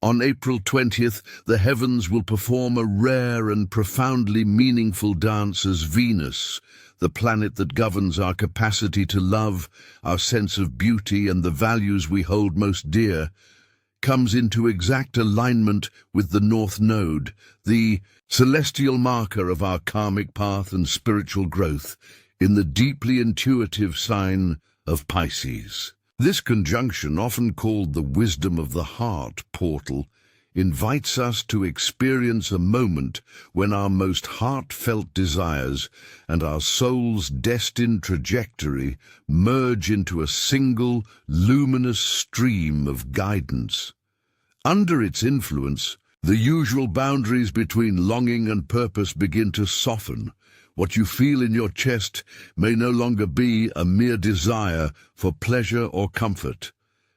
On April 20th, the heavens will perform a rare and profoundly meaningful dance as Venus, the planet that governs our capacity to love, our sense of beauty and the values we hold most dear, comes into exact alignment with the North Node, the celestial marker of our karmic path and spiritual growth, in the deeply intuitive sign of Pisces. This conjunction, often called the wisdom of the heart portal, invites us to experience a moment when our most heartfelt desires and our soul's destined trajectory merge into a single, luminous stream of guidance. Under its influence, the usual boundaries between longing and purpose begin to soften. What you feel in your chest may no longer be a mere desire for pleasure or comfort,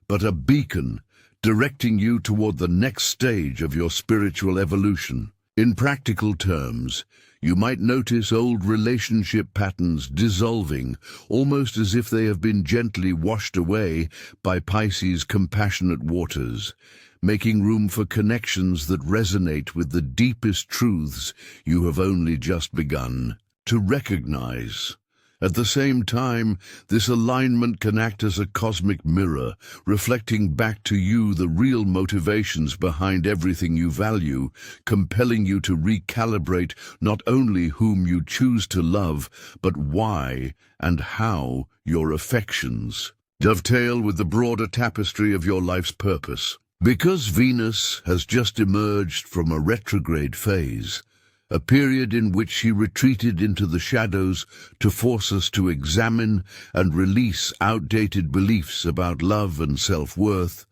but a beacon directing you toward the next stage of your spiritual evolution. In practical terms, you might notice old relationship patterns dissolving, almost as if they have been gently washed away by Pisces' compassionate waters, making room for connections that resonate with the deepest truths you have only just begun to recognize. At the same time, this alignment can act as a cosmic mirror, reflecting back to you the real motivations behind everything you value, compelling you to recalibrate not only whom you choose to love, but why and how your affections dovetail with the broader tapestry of your life's purpose. Because Venus has just emerged from a retrograde phase, a period in which she retreated into the shadows to force us to examine and release outdated beliefs about love and self-worth,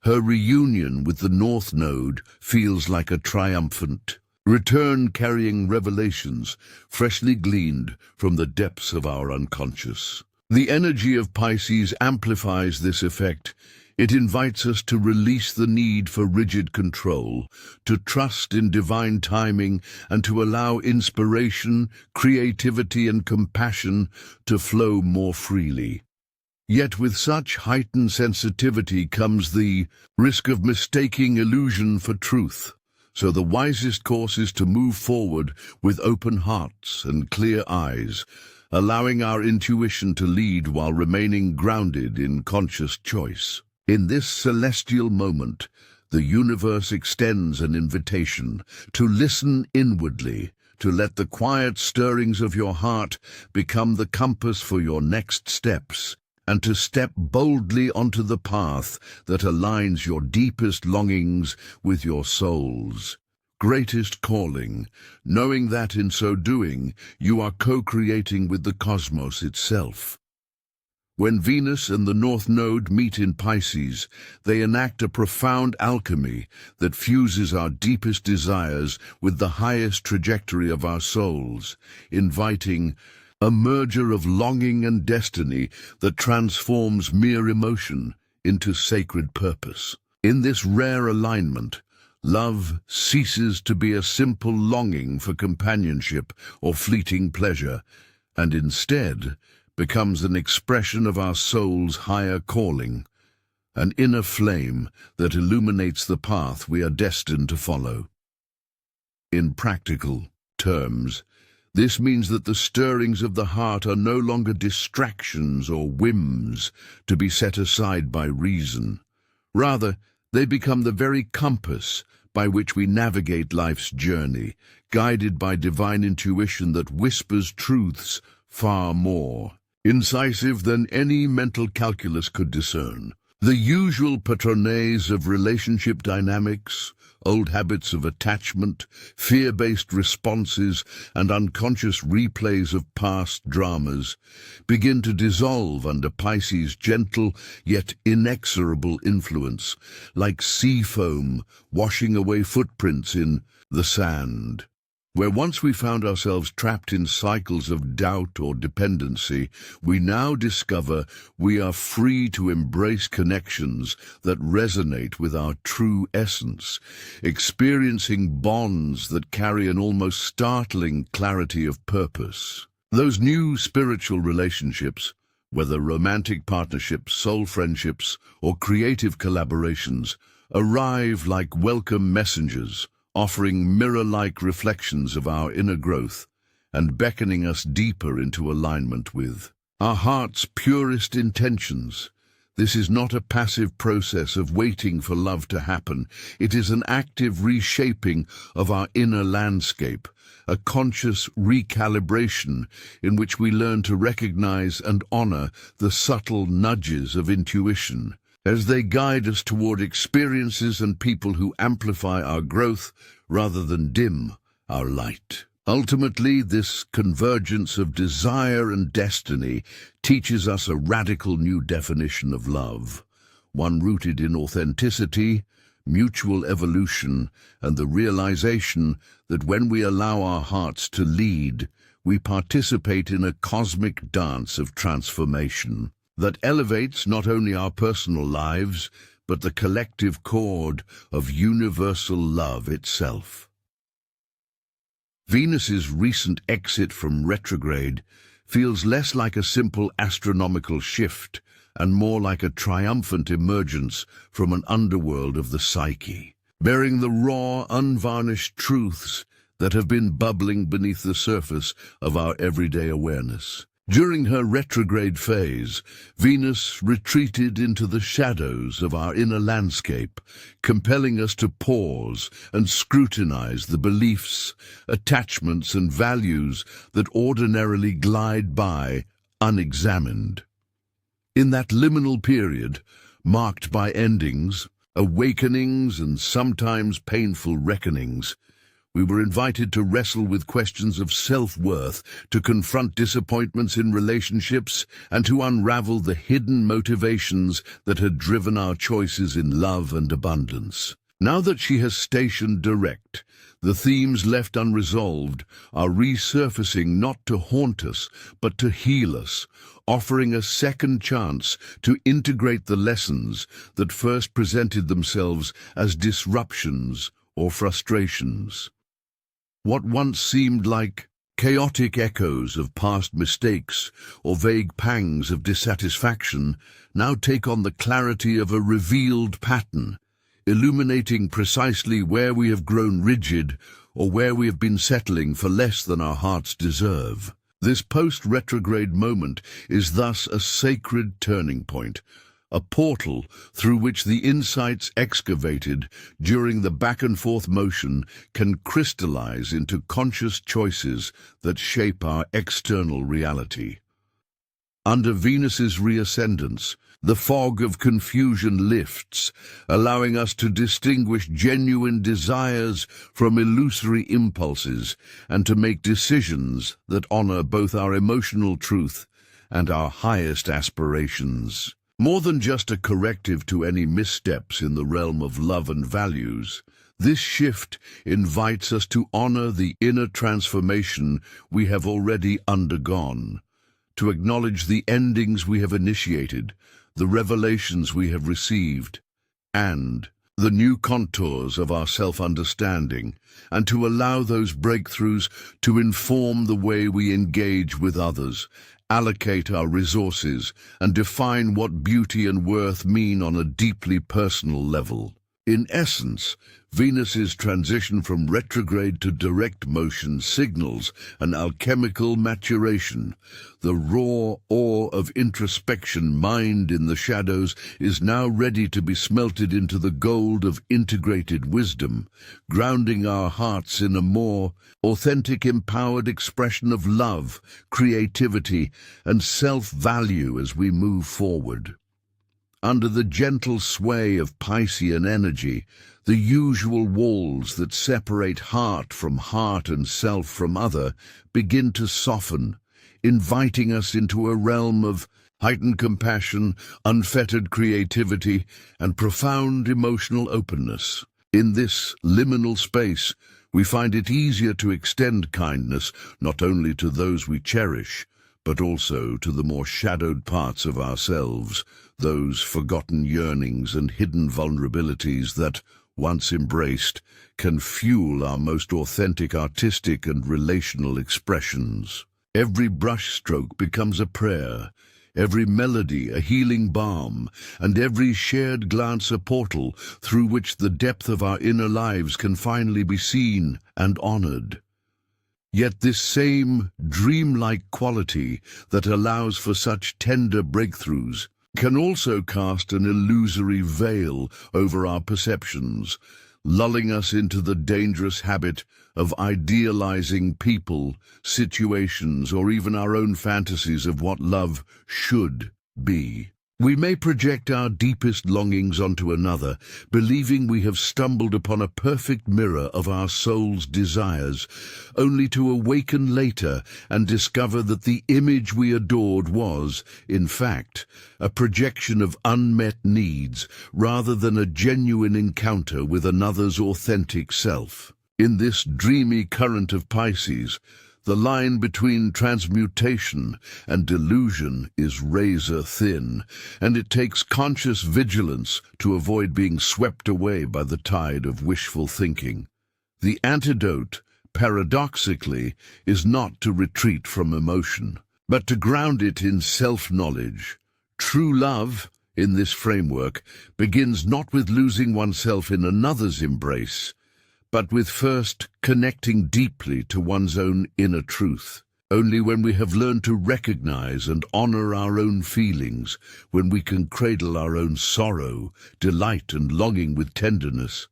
her reunion with the North Node feels like a triumphant return, carrying revelations freshly gleaned from the depths of our unconscious. The energy of Pisces amplifies this effect. It invites us to release the need for rigid control, to trust in divine timing, and to allow inspiration, creativity, and compassion to flow more freely. Yet with such heightened sensitivity comes the risk of mistaking illusion for truth. So the wisest course is to move forward with open hearts and clear eyes, allowing our intuition to lead while remaining grounded in conscious choice. In this celestial moment, the universe extends an invitation to listen inwardly, to let the quiet stirrings of your heart become the compass for your next steps, and to step boldly onto the path that aligns your deepest longings with your soul's greatest calling, knowing that in so doing, you are co-creating with the cosmos itself. When Venus and the North Node meet in Pisces, they enact a profound alchemy that fuses our deepest desires with the highest trajectory of our souls, inviting a merger of longing and destiny that transforms mere emotion into sacred purpose. In this rare alignment, love ceases to be a simple longing for companionship or fleeting pleasure, and instead becomes an expression of our soul's higher calling, an inner flame that illuminates the path we are destined to follow. In practical terms, this means that the stirrings of the heart are no longer distractions or whims to be set aside by reason. Rather, they become the very compass by which we navigate life's journey, guided by divine intuition that whispers truths far more incisive than any mental calculus could discern. The usual patrones of relationship dynamics, old habits of attachment, fear-based responses, and unconscious replays of past dramas begin to dissolve under Pisces' gentle yet inexorable influence, like sea foam washing away footprints in the sand. Where once we found ourselves trapped in cycles of doubt or dependency, we now discover we are free to embrace connections that resonate with our true essence, experiencing bonds that carry an almost startling clarity of purpose. Those new spiritual relationships, whether romantic partnerships, soul friendships, or creative collaborations, arrive like welcome messengers, offering mirror-like reflections of our inner growth and beckoning us deeper into alignment with our heart's purest intentions. This is not a passive process of waiting for love to happen. It is an active reshaping of our inner landscape, a conscious recalibration in which we learn to recognize and honor the subtle nudges of intuition as they guide us toward experiences and people who amplify our growth rather than dim our light. Ultimately, this convergence of desire and destiny teaches us a radical new definition of love, one rooted in authenticity, mutual evolution, and the realization that when we allow our hearts to lead, we participate in a cosmic dance of transformation that elevates not only our personal lives, but the collective chord of universal love itself. Venus's recent exit from retrograde feels less like a simple astronomical shift and more like a triumphant emergence from an underworld of the psyche, bearing the raw, unvarnished truths that have been bubbling beneath the surface of our everyday awareness. During her retrograde phase, Venus retreated into the shadows of our inner landscape, compelling us to pause and scrutinize the beliefs, attachments, and values that ordinarily glide by unexamined. In that liminal period, marked by endings, awakenings, and sometimes painful reckonings, we were invited to wrestle with questions of self-worth, to confront disappointments in relationships, and to unravel the hidden motivations that had driven our choices in love and abundance. Now that she has stationed direct, the themes left unresolved are resurfacing not to haunt us, but to heal us, offering a second chance to integrate the lessons that first presented themselves as disruptions or frustrations. What once seemed like chaotic echoes of past mistakes or vague pangs of dissatisfaction now take on the clarity of a revealed pattern, illuminating precisely where we have grown rigid or where we have been settling for less than our hearts deserve. This post-retrograde moment is thus a sacred turning point, a portal through which the insights excavated during the back-and-forth motion can crystallize into conscious choices that shape our external reality. Under Venus's reascendance, the fog of confusion lifts, allowing us to distinguish genuine desires from illusory impulses and to make decisions that honor both our emotional truth and our highest aspirations. More than just a corrective to any missteps in the realm of love and values, this shift invites us to honor the inner transformation we have already undergone, to acknowledge the endings we have initiated, the revelations we have received, and the new contours of our self-understanding, and to allow those breakthroughs to inform the way we engage with others, allocate our resources, and define what beauty and worth mean on a deeply personal level. In essence, Venus's transition from retrograde to direct motion signals an alchemical maturation. The raw ore of introspection mined in the shadows is now ready to be smelted into the gold of integrated wisdom, grounding our hearts in a more authentic, empowered expression of love, creativity, and self-value as we move forward. Under the gentle sway of Piscean energy, the usual walls that separate heart from heart and self from other begin to soften, inviting us into a realm of heightened compassion, unfettered creativity, and profound emotional openness. In this liminal space, we find it easier to extend kindness not only to those we cherish, but also to the more shadowed parts of ourselves, those forgotten yearnings and hidden vulnerabilities that, once embraced, can fuel our most authentic artistic and relational expressions. Every brushstroke becomes a prayer, every melody a healing balm, and every shared glance a portal through which the depth of our inner lives can finally be seen and honored. Yet this same dreamlike quality that allows for such tender breakthroughs can also cast an illusory veil over our perceptions, lulling us into the dangerous habit of idealizing people, situations, or even our own fantasies of what love should be. We may project our deepest longings onto another, believing we have stumbled upon a perfect mirror of our soul's desires, only to awaken later and discover that the image we adored was, in fact, a projection of unmet needs rather than a genuine encounter with another's authentic self. In this dreamy current of Pisces, the line between transmutation and delusion is razor thin, and it takes conscious vigilance to avoid being swept away by the tide of wishful thinking. The antidote, paradoxically, is not to retreat from emotion, but to ground it in self-knowledge. True love, in this framework, begins not with losing oneself in another's embrace, but with first connecting deeply to one's own inner truth. Only when we have learned to recognize and honor our own feelings, when we can cradle our own sorrow, delight and longing with tenderness,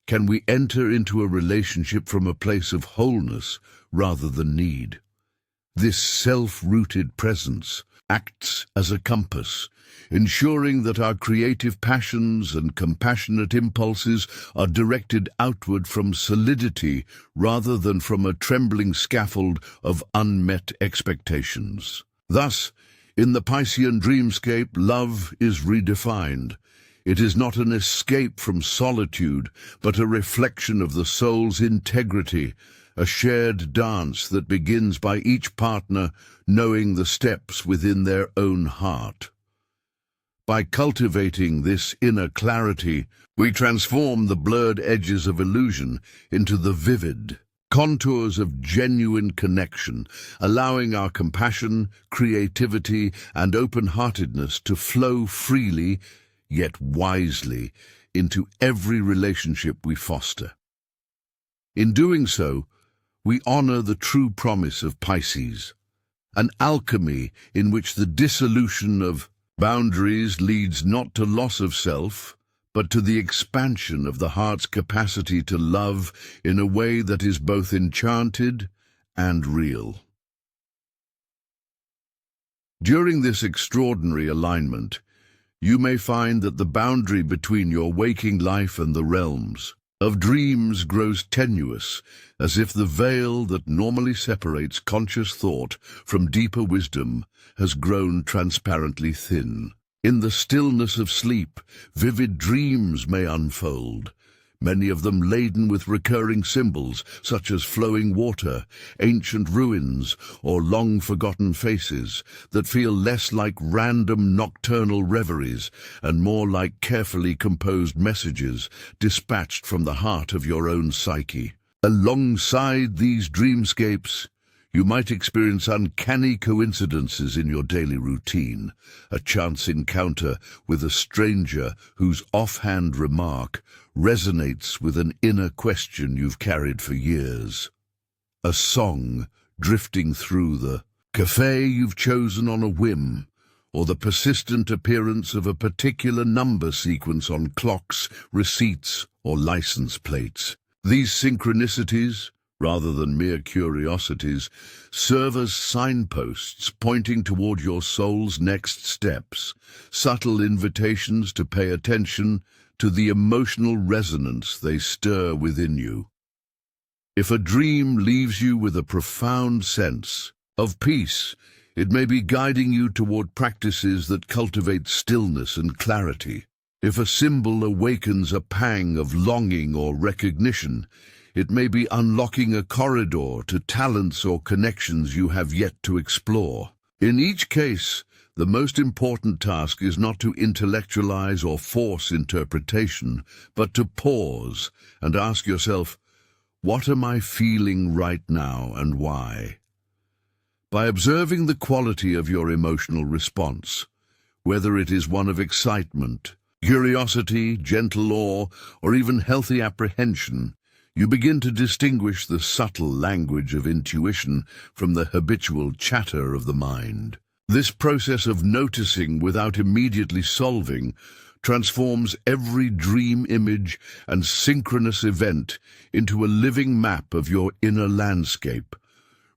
can we enter into a relationship from a place of wholeness rather than need. This self-rooted presence acts as a compass, ensuring that our creative passions and compassionate impulses are directed outward from solidity rather than from a trembling scaffold of unmet expectations. Thus, in the Piscean dreamscape, love is redefined. It is not an escape from solitude, but a reflection of the soul's integrity, a shared dance that begins by each partner knowing the steps within their own heart. By cultivating this inner clarity, we transform the blurred edges of illusion into the vivid contours of genuine connection, allowing our compassion, creativity, and open-heartedness to flow freely, yet wisely, into every relationship we foster. In doing so, we honor the true promise of Pisces, an alchemy in which the dissolution of boundaries leads not to loss of self, but to the expansion of the heart's capacity to love in a way that is both enchanted and real. During this extraordinary alignment, you may find that the boundary between your waking life and the realms of dreams grows tenuous, as if the veil that normally separates conscious thought from deeper wisdom has grown transparently thin. In the stillness of sleep, vivid dreams may unfold, many of them laden with recurring symbols such as flowing water, ancient ruins, or long-forgotten faces that feel less like random nocturnal reveries and more like carefully composed messages dispatched from the heart of your own psyche. Alongside these dreamscapes, you might experience uncanny coincidences in your daily routine, a chance encounter with a stranger whose offhand remark resonates with an inner question you've carried for years. A song drifting through the cafe you've chosen on a whim, or the persistent appearance of a particular number sequence on clocks, receipts, or license plates. These synchronicities, rather than mere curiosities, serve as signposts pointing toward your soul's next steps, subtle invitations to pay attention to the emotional resonance they stir within you. If a dream leaves you with a profound sense of peace, it may be guiding you toward practices that cultivate stillness and clarity. If a symbol awakens a pang of longing or recognition, it may be unlocking a corridor to talents or connections you have yet to explore. In each case, the most important task is not to intellectualize or force interpretation, but to pause and ask yourself, what am I feeling right now and why? By observing the quality of your emotional response, whether it is one of excitement, curiosity, gentle awe, or even healthy apprehension, you begin to distinguish the subtle language of intuition from the habitual chatter of the mind. This process of noticing without immediately solving transforms every dream image and synchronous event into a living map of your inner landscape,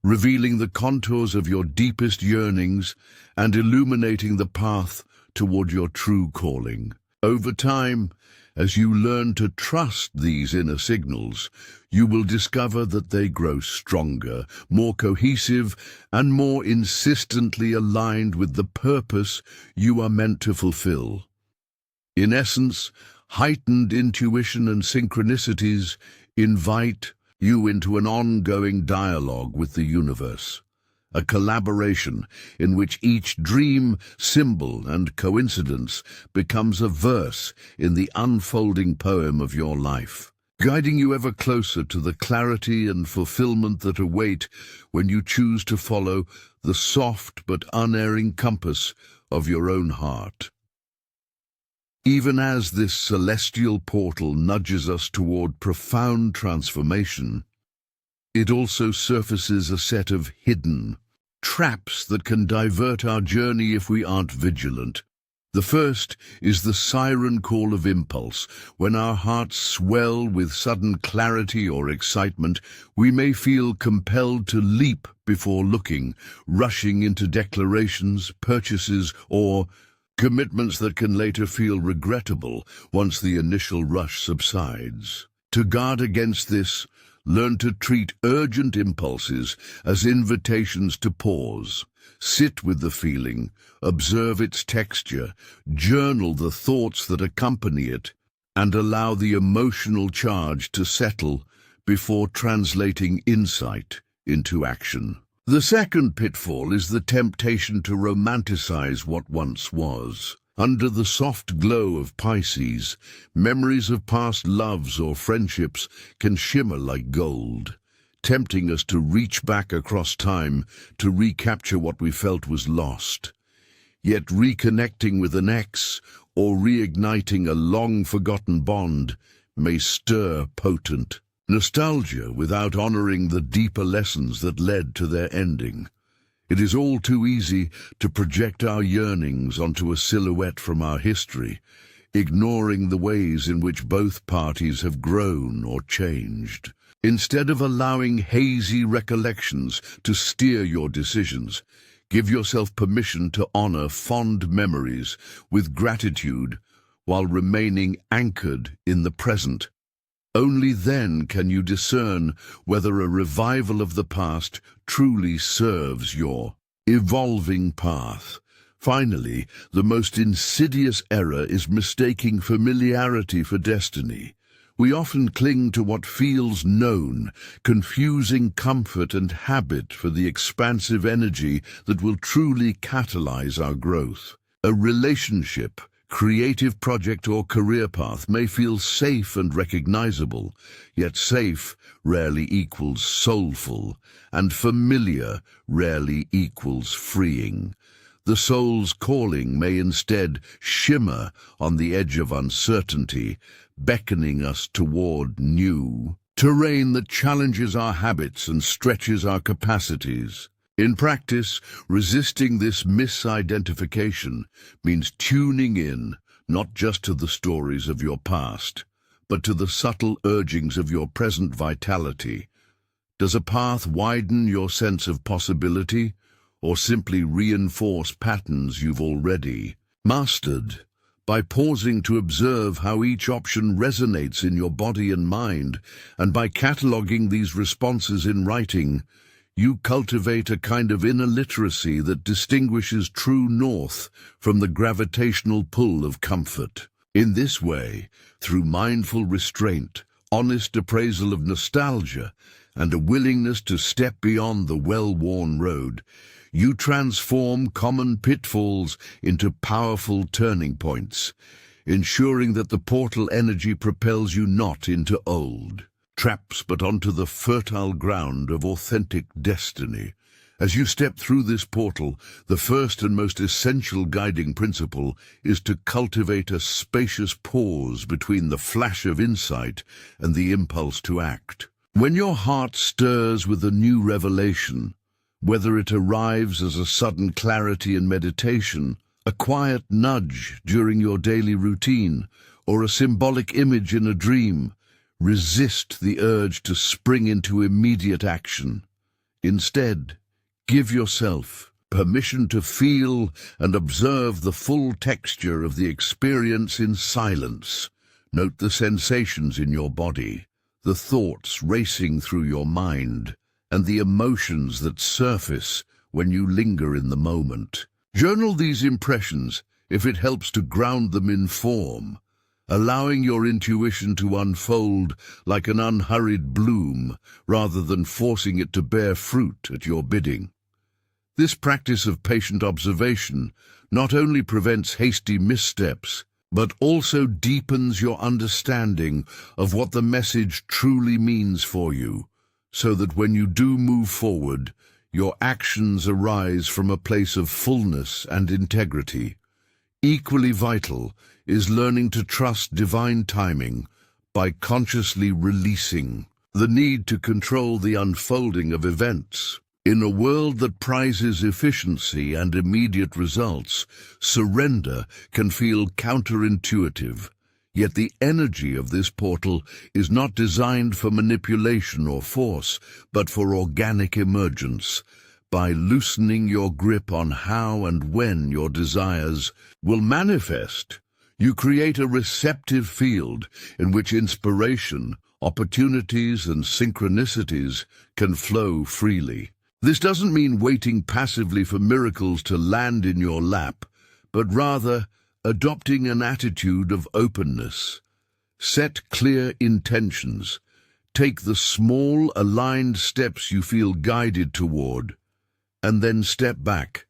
revealing the contours of your deepest yearnings and illuminating the path toward your true calling. Over time, as you learn to trust these inner signals, you will discover that they grow stronger, more cohesive, and more insistently aligned with the purpose you are meant to fulfill. In essence, heightened intuition and synchronicities invite you into an ongoing dialogue with the universe, a collaboration in which each dream, symbol, and coincidence becomes a verse in the unfolding poem of your life, guiding you ever closer to the clarity and fulfillment that await when you choose to follow the soft but unerring compass of your own heart. Even as this celestial portal nudges us toward profound transformation, it also surfaces a set of hidden traps that can divert our journey if we aren't vigilant. The first is the siren call of impulse. When our hearts swell with sudden clarity or excitement, we may feel compelled to leap before looking, rushing into declarations, purchases, or commitments that can later feel regrettable once the initial rush subsides. To guard against this, learn to treat urgent impulses as invitations to pause. Sit with the feeling, observe its texture, journal the thoughts that accompany it, and allow the emotional charge to settle before translating insight into action. The second pitfall is the temptation to romanticize what once was. Under the soft glow of Pisces, memories of past loves or friendships can shimmer like gold, tempting us to reach back across time to recapture what we felt was lost. Yet reconnecting with an ex or reigniting a long-forgotten bond may stir potent nostalgia without honoring the deeper lessons that led to their ending. It is all too easy to project our yearnings onto a silhouette from our history, ignoring the ways in which both parties have grown or changed. Instead of allowing hazy recollections to steer your decisions, give yourself permission to honor fond memories with gratitude while remaining anchored in the present. Only then can you discern whether a revival of the past truly serves your evolving path. Finally, the most insidious error is mistaking familiarity for destiny. We often cling to what feels known, confusing comfort and habit for the expansive energy that will truly catalyze our growth. A relationship, creative project or career path may feel safe and recognizable, yet safe rarely equals soulful, and familiar rarely equals freeing. The soul's calling may instead shimmer on the edge of uncertainty, beckoning us toward new terrain that challenges our habits and stretches our capacities. In practice, resisting this misidentification means tuning in not just to the stories of your past, but to the subtle urgings of your present vitality. Does a path widen your sense of possibility, or simply reinforce patterns you've already mastered? By pausing to observe how each option resonates in your body and mind, and by cataloging these responses in writing, you cultivate a kind of inner literacy that distinguishes true north from the gravitational pull of comfort. In this way, through mindful restraint, honest appraisal of nostalgia, and a willingness to step beyond the well-worn road, you transform common pitfalls into powerful turning points, ensuring that the portal energy propels you not into old traps but onto the fertile ground of authentic destiny. As you step through this portal, the first and most essential guiding principle is to cultivate a spacious pause between the flash of insight and the impulse to act. When your heart stirs with a new revelation, whether it arrives as a sudden clarity in meditation, a quiet nudge during your daily routine, or a symbolic image in a dream, resist the urge to spring into immediate action. Instead, give yourself permission to feel and observe the full texture of the experience in silence. Note the sensations in your body, the thoughts racing through your mind, and the emotions that surface when you linger in the moment. Journal these impressions if it helps to ground them in form, allowing your intuition to unfold like an unhurried bloom rather than forcing it to bear fruit at your bidding. This practice of patient observation not only prevents hasty missteps, but also deepens your understanding of what the message truly means for you, so that when you do move forward, your actions arise from a place of fullness and integrity. Equally vital is learning to trust divine timing by consciously releasing the need to control the unfolding of events. In a world that prizes efficiency and immediate results, surrender can feel counterintuitive. Yet the energy of this portal is not designed for manipulation or force, but for organic emergence. By loosening your grip on how and when your desires will manifest, you create a receptive field in which inspiration, opportunities, and synchronicities can flow freely. This doesn't mean waiting passively for miracles to land in your lap, but rather adopting an attitude of openness. Set clear intentions. Take the small, aligned steps you feel guided toward, and then step back,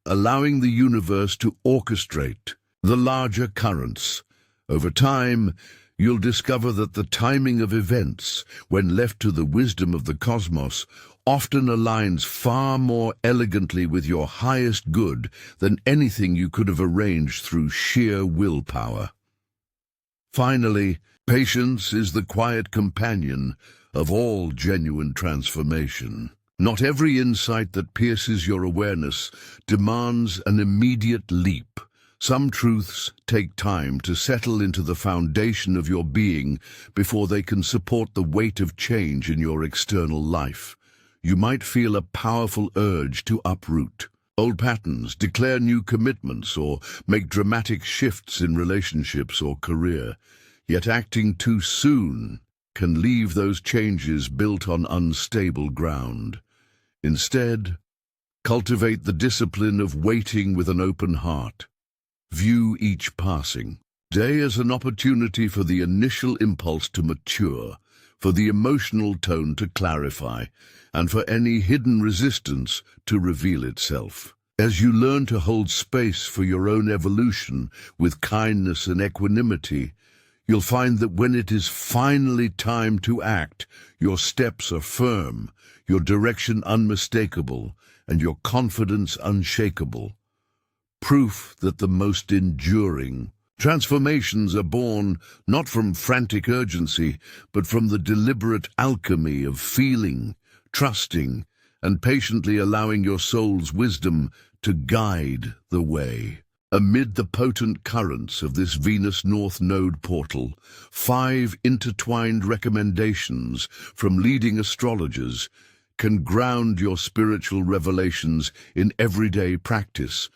allowing the universe to orchestrate the larger currents. Over time, you'll discover that the timing of events, when left to the wisdom of the cosmos, often aligns far more elegantly with your highest good than anything you could have arranged through sheer willpower. Finally, patience is the quiet companion of all genuine transformation. Not every insight that pierces your awareness demands an immediate leap. Some truths take time to settle into the foundation of your being before they can support the weight of change in your external life. You might feel a powerful urge to uproot old patterns, declare new commitments, or make dramatic shifts in relationships or career. Yet acting too soon can leave those changes built on unstable ground. Instead, cultivate the discipline of waiting with an open heart. View each passing day as an opportunity for the initial impulse to mature, for the emotional tone to clarify, and for any hidden resistance to reveal itself. As you learn to hold space for your own evolution with kindness and equanimity, you'll find that when it is finally time to act, your steps are firm, your direction unmistakable, and your confidence unshakable. Proof that the most enduring transformations are born not from frantic urgency, but from the deliberate alchemy of feeling, trusting, and patiently allowing your soul's wisdom to guide the way. Amid the potent currents of this Venus North Node portal, 5 intertwined recommendations from leading astrologers can ground your spiritual revelations in everyday practice,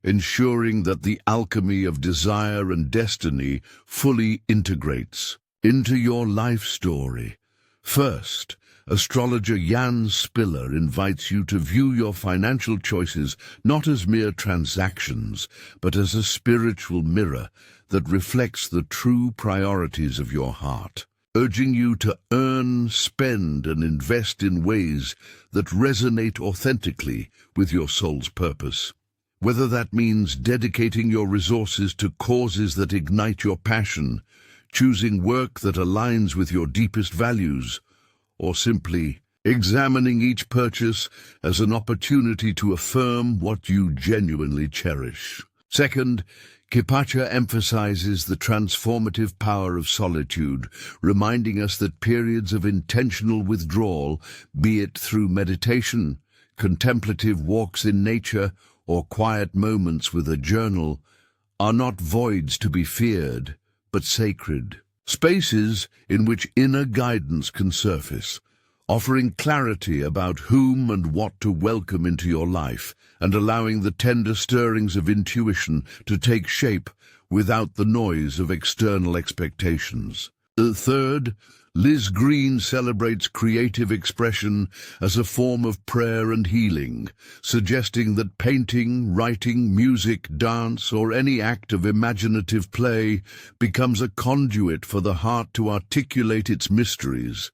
ensuring that the alchemy of desire and destiny fully integrates into your life story. First, astrologer Jan Spiller invites you to view your financial choices not as mere transactions, but as a spiritual mirror that reflects the true priorities of your heart, urging you to earn, spend, and invest in ways that resonate authentically with your soul's purpose. Whether that means dedicating your resources to causes that ignite your passion, choosing work that aligns with your deepest values, or simply examining each purchase as an opportunity to affirm what you genuinely cherish. Second, Kipacha emphasizes the transformative power of solitude, reminding us that periods of intentional withdrawal, be it through meditation, contemplative walks in nature, or quiet moments with a journal, are not voids to be feared, but sacred. Spaces in which inner guidance can surface, offering clarity about whom and what to welcome into your life, and allowing the tender stirrings of intuition to take shape without the noise of external expectations. Third, Liz Green celebrates creative expression as a form of prayer and healing, suggesting that painting, writing, music, dance, or any act of imaginative play becomes a conduit for the heart to articulate its mysteries,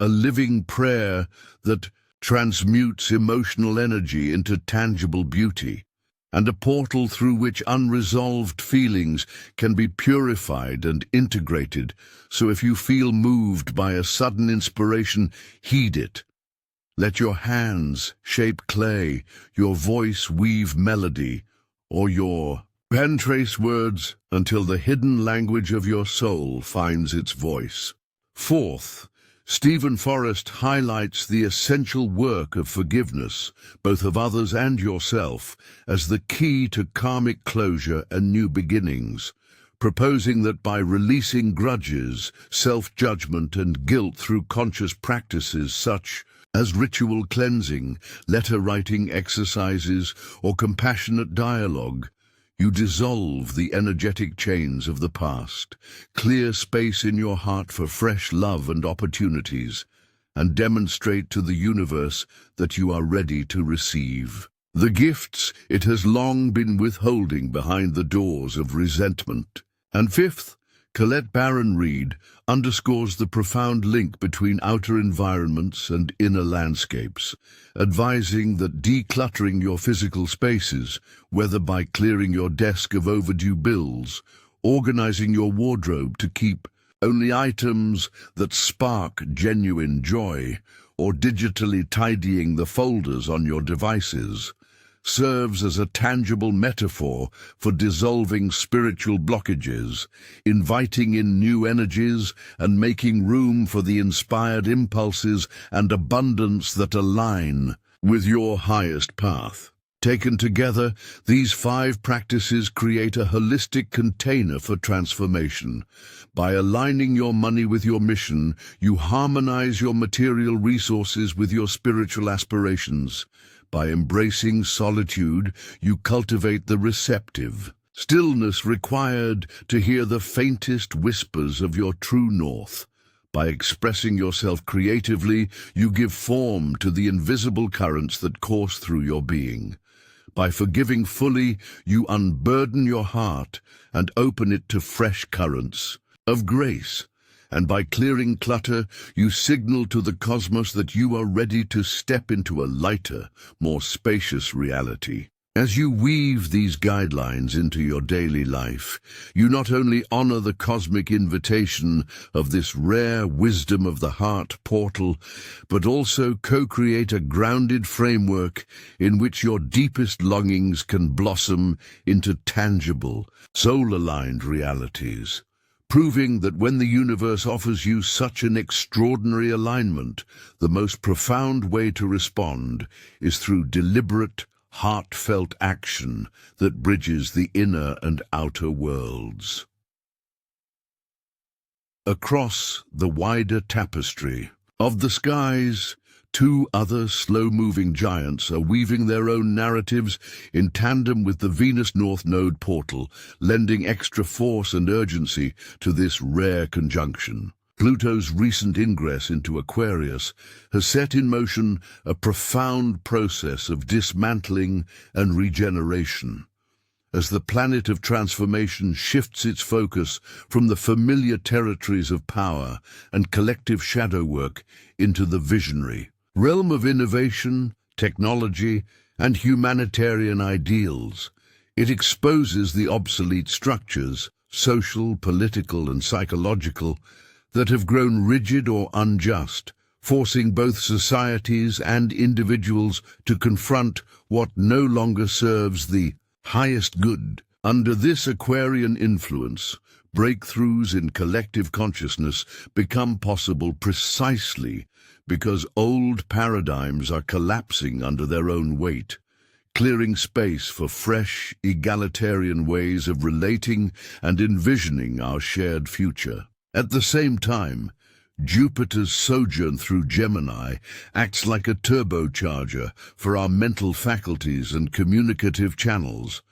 a living prayer that transmutes emotional energy into tangible beauty, and a portal through which unresolved feelings can be purified and integrated. So if you feel moved by a sudden inspiration, heed it. Let your hands shape clay, your voice weave melody, or your pen trace words until the hidden language of your soul finds its voice. Fourth, Stephen Forrest highlights the essential work of forgiveness, both of others and yourself, as the key to karmic closure and new beginnings, proposing that by releasing grudges, self-judgment, and guilt through conscious practices such as ritual cleansing, letter-writing exercises, or compassionate dialogue, you dissolve the energetic chains of the past, clear space in your heart for fresh love and opportunities, and demonstrate to the universe that you are ready to receive the gifts it has long been withholding behind the doors of resentment. And fifth, Colette Baron-Reid underscores the profound link between outer environments and inner landscapes, advising that decluttering your physical spaces, whether by clearing your desk of overdue bills, organizing your wardrobe to keep only items that spark genuine joy, or digitally tidying the folders on your devices, serves as a tangible metaphor for dissolving spiritual blockages, inviting in new energies, and making room for the inspired impulses and abundance that align with your highest path. Taken together, these 5 practices create a holistic container for transformation. By aligning your money with your mission, you harmonize your material resources with your spiritual aspirations. By embracing solitude, you cultivate the receptive stillness required to hear the faintest whispers of your true north. By expressing yourself creatively, you give form to the invisible currents that course through your being. By forgiving fully, you unburden your heart and open it to fresh currents of grace. And by clearing clutter, you signal to the cosmos that you are ready to step into a lighter, more spacious reality. As you weave these guidelines into your daily life, you not only honor the cosmic invitation of this rare wisdom of the heart portal, but also co-create a grounded framework in which your deepest longings can blossom into tangible, soul-aligned realities, proving that when the universe offers you such an extraordinary alignment, the most profound way to respond is through deliberate, heartfelt action that bridges the inner and outer worlds. Across the wider tapestry of the skies, 2 other slow-moving giants are weaving their own narratives in tandem with the Venus North Node portal, lending extra force and urgency to this rare conjunction. Pluto's recent ingress into Aquarius has set in motion a profound process of dismantling and regeneration, as the planet of transformation shifts its focus from the familiar territories of power and collective shadow work into the visionary realm of innovation, technology, and humanitarian ideals. It exposes the obsolete structures, social, political, and psychological, that have grown rigid or unjust, forcing both societies and individuals to confront what no longer serves the highest good. Under this Aquarian influence, breakthroughs in collective consciousness become possible precisely because old paradigms are collapsing under their own weight, clearing space for fresh, egalitarian ways of relating and envisioning our shared future. At the same time, Jupiter's sojourn through Gemini acts like a turbocharger for our mental faculties and communicative channels.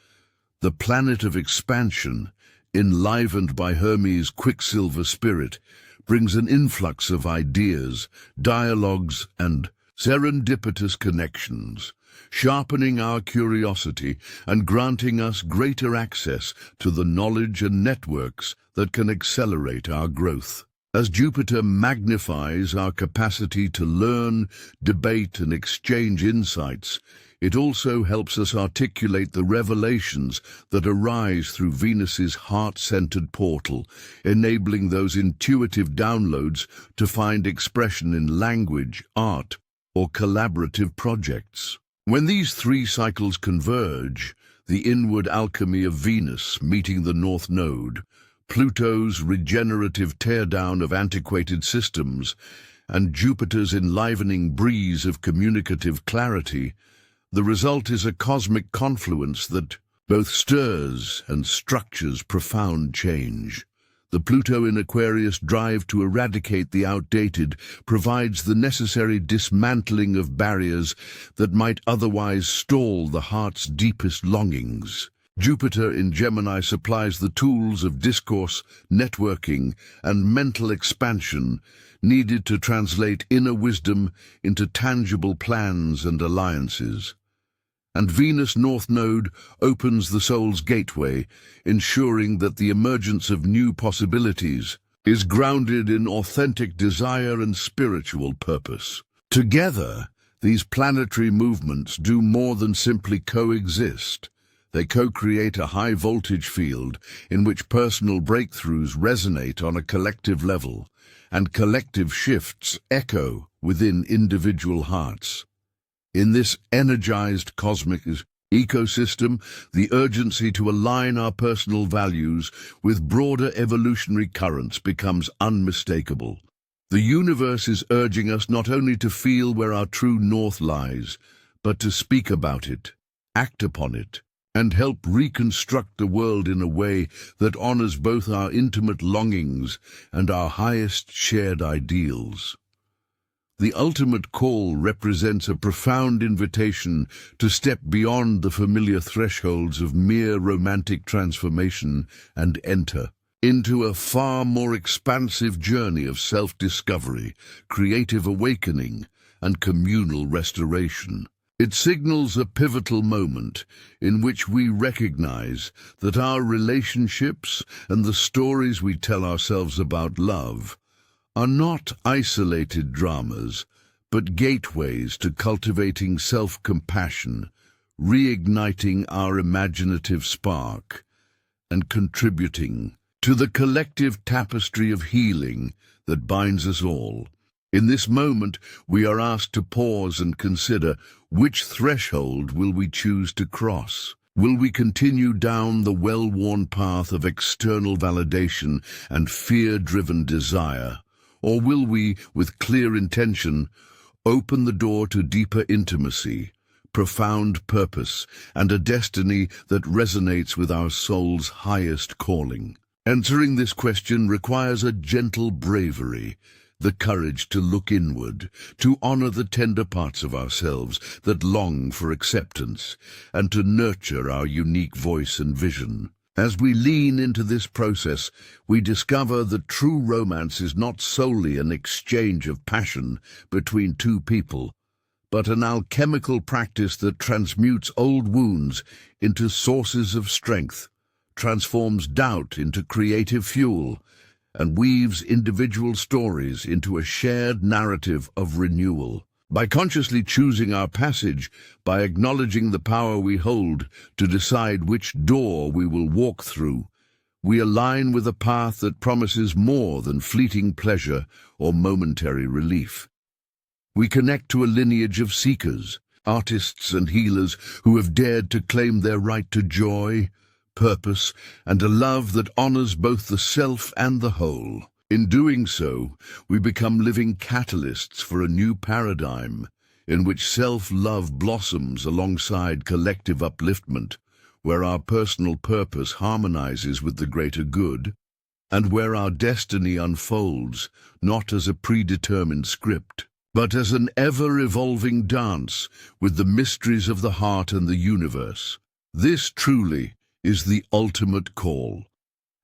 The planet of expansion, enlivened by Hermes' quicksilver spirit, brings an influx of ideas, dialogues, and serendipitous connections, sharpening our curiosity and granting us greater access to the knowledge and networks that can accelerate our growth. As Jupiter magnifies our capacity to learn, debate, and exchange insights, it also helps us articulate the revelations that arise through Venus's heart-centered portal, enabling those intuitive downloads to find expression in language, art, or collaborative projects. When these three cycles converge, the inward alchemy of Venus meeting the North Node, Pluto's regenerative teardown of antiquated systems, and Jupiter's enlivening breeze of communicative clarity, the result is a cosmic confluence that both stirs and structures profound change. The Pluto in Aquarius drive to eradicate the outdated provides the necessary dismantling of barriers that might otherwise stall the heart's deepest longings. Jupiter in Gemini supplies the tools of discourse, networking, and mental expansion needed to translate inner wisdom into tangible plans and alliances. And Venus North Node opens the soul's gateway, ensuring that the emergence of new possibilities is grounded in authentic desire and spiritual purpose. Together, these planetary movements do more than simply coexist. They co-create a high-voltage field in which personal breakthroughs resonate on a collective level, and collective shifts echo within individual hearts. In this energized cosmic ecosystem, the urgency to align our personal values with broader evolutionary currents becomes unmistakable. The universe is urging us not only to feel where our true north lies, but to speak about it, act upon it, and help reconstruct the world in a way that honors both our intimate longings and our highest shared ideals. The ultimate call represents a profound invitation to step beyond the familiar thresholds of mere romantic transformation and enter into a far more expansive journey of self-discovery, creative awakening, and communal restoration. It signals a pivotal moment in which we recognize that our relationships and the stories we tell ourselves about love are not isolated dramas, but gateways to cultivating self-compassion, reigniting our imaginative spark, and contributing to the collective tapestry of healing that binds us all. In this moment, we are asked to pause and consider which threshold will we choose to cross. Will we continue down the well-worn path of external validation and fear-driven desire? Or will we, with clear intention, open the door to deeper intimacy, profound purpose, and a destiny that resonates with our soul's highest calling? Answering this question requires a gentle bravery, the courage to look inward, to honor the tender parts of ourselves that long for acceptance, and to nurture our unique voice and vision. As we lean into this process, we discover that true romance is not solely an exchange of passion between two people, but an alchemical practice that transmutes old wounds into sources of strength, transforms doubt into creative fuel, and weaves individual stories into a shared narrative of renewal. By consciously choosing our passage, by acknowledging the power we hold to decide which door we will walk through, we align with a path that promises more than fleeting pleasure or momentary relief. We connect to a lineage of seekers, artists and healers who have dared to claim their right to joy, purpose, and a love that honors both the self and the whole. In doing so, we become living catalysts for a new paradigm in which self-love blossoms alongside collective upliftment, where our personal purpose harmonizes with the greater good, and where our destiny unfolds not as a predetermined script, but as an ever-evolving dance with the mysteries of the heart and the universe. This truly is the ultimate call,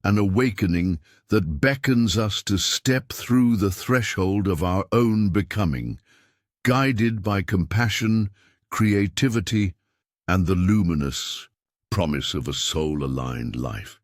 an awakening that beckons us to step through the threshold of our own becoming, guided by compassion, creativity, and the luminous promise of a soul-aligned life.